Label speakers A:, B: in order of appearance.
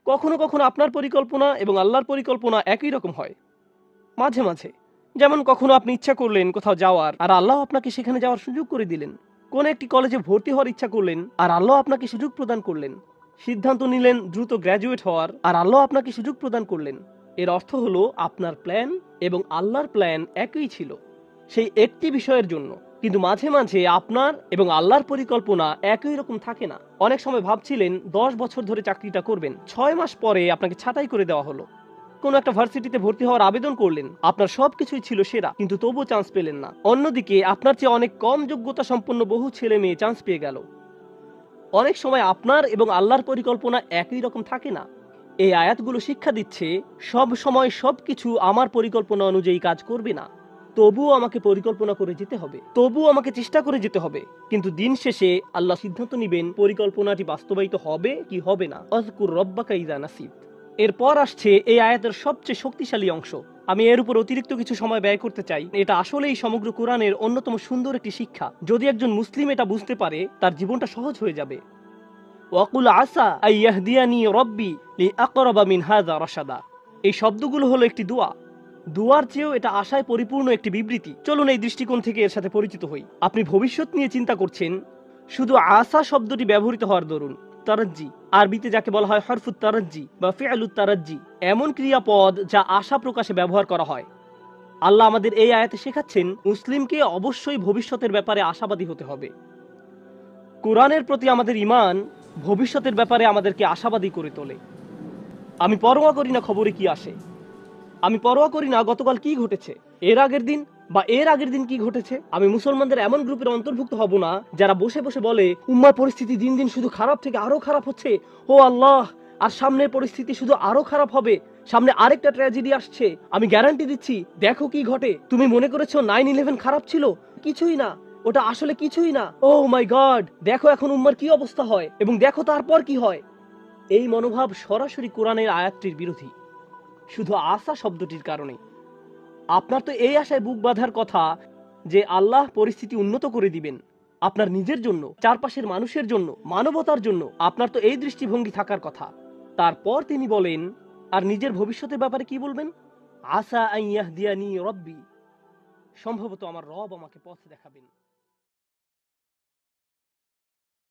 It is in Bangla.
A: কখনো কখনো আপনার পরিকল্পনা এবং আল্লাহর পরিকল্পনা একই রকম হয়। মাঝে মাঝে, যেমন কখনো আপনি ইচ্ছা করলেন কোথাও যাওয়ার, আর আল্লাহ আপনাকে সেখানে যাওয়ার সুযোগ করে দিলেন। কোন একটি কলেজে ভর্তি হওয়ার ইচ্ছা করলেন, আর আল্লাহ আপনাকে সুযোগ প্রদান করলেন। সিদ্ধান্ত নিলেন দ্রুত গ্র্যাজুয়েট হওয়ার, আর আল্লাহ আপনাকে সুযোগ প্রদান করলেন। এর অর্থ হলো আপনার প্ল্যান এবং আল্লাহর প্ল্যান একই ছিল সেই একটি বিষয়ের জন্য। কিন্তু মাঝে মাঝে আপনার এবং আল্লাহর পরিকল্পনা একই রকম থাকে না। অনেক সময় ভাবছিলেন 10 বছর ধরে চাকরিটা করবেন, 6 মাস পরে আপনাকে ছাঁটাই করে দেওয়া হলো। কোন একটা ভার্সিটিতে ভর্তি হওয়ার আবেদন করলেন, আপনার সবকিছুই ছিল সেরা, কিন্তু তবুও চান্স পেলেন না। অন্যদিকে আপনার চেয়ে অনেক কম যোগ্যতা সম্পন্ন বহু ছেলে মেয়ে চান্স পেয়ে গেল। অনেক সময় আপনার এবং আল্লাহর পরিকল্পনা একই রকম থাকে না। এই আয়াতগুলো শিক্ষা দিচ্ছে সব সময় সবকিছু আমার পরিকল্পনা অনুযায়ী কাজ করবে না। তবুও আমাকে পরিকল্পনা করে যেতে হবে, তবুও আমাকে চেষ্টা করে যেতে হবে। কিন্তু দিন শেষে আল্লাহ সিদ্ধান্ত নেবেন পরিকল্পনাটি বাস্তবায়িত হবে কি হবে না। আযকুর রব্বাকা ইযা নাসিত। এরপর আসছে এই আয়াতের সবচেয়ে শক্তিশালী অংশ। আমি এর উপর অতিরিক্ত কিছু সময় ব্যয় করতে চাই। এটা আসলেই সমগ্র কোরআনের অন্যতম সুন্দর একটি শিক্ষা। যদি একজন মুসলিম এটা বুঝতে পারে, তার জীবনটা সহজ হয়ে যাবে। ওয়াকুল আসা আইয়াহদিয়ানি রব্বি লিআকরাবা মিন হাযা রাশাদা। এই শব্দগুলো হলো একটি দোয়া। দুয়ার চেয়েও এটা আশায় পরিপূর্ণ একটি বিবৃতি। চলুন এই দৃষ্টিকোণ থেকে এর সাথে পরিচিত হই। আপনি ভবিষ্যৎ নিয়ে চিন্তা করছেন, শুধু আসা শব্দটি ব্যবহৃত হওয়ার দরুন। তারাজ্জি, আরবিতে যাকে বলা হয় হরফুত তারাজ্জি বা ফিআলুত তারাজ্জি, এমন ক্রিয়াপদ যা আশা প্রকাশে ব্যবহার করা হয়। আল্লাহ আমাদের এই আয়াতে শেখাচ্ছেন মুসলিমকে অবশ্যই ভবিষ্যতের ব্যাপারে আশাবাদী হতে হবে। কোরআনের প্রতি আমাদের ঈমান ভবিষ্যতের ব্যাপারে আমাদেরকে আশাবাদী করে তোলে। আমি পরোয়া করি না খবরে কি আসে, আমি পরোয়া করি না গতকাল কি ঘটেছে, এর আগের দিন বা এর আগের দিন কি ঘটেছে। আমি মুসলমানদের এমন গ্রুপের অন্তর্ভুক্ত হব না যারা বসে বসে বলে উম্মার পরিস্থিতি দিন দিন শুধু খারাপ থেকে আরো খারাপ হচ্ছে, ও আল্লাহ, আর সামনের পরিস্থিতি শুধু আরো খারাপ হবে, সামনে আরেকটা ট্র্যাজেডি আসছে, আমি গ্যারান্টি দিচ্ছি, দেখো কি ঘটে। তুমি মনে করেছো 9/11 খারাপ ছিল? কিছুই না, ওটা আসলে কিছুই না। ও মাই গড, দেখো এখন উম্মার কি অবস্থা হয়, এবং দেখো তারপর কি হয়। এই মনোভাব সরাসরি কোরআনের আয়াতটির বিরোধী, শুধু আশা শব্দটির কারণে। আপনার তো এই আশায় বুক বাঁধার কথা যে আল্লাহ পরিস্থিতি উন্নত করে দিবেন আপনার নিজের জন্য, চারপাশের মানুষের জন্য, মানবতার জন্য। আপনার তো এই দৃষ্টিভঙ্গি থাকার কথা। তারপর তিনি বলেন, আর নিজের ভবিষ্যতের ব্যাপারে কি বলবেন? আসা আন ইয়াহদিয়ানি রব্বি, সম্ভবত আমার রব আমাকে পথ দেখাবেন।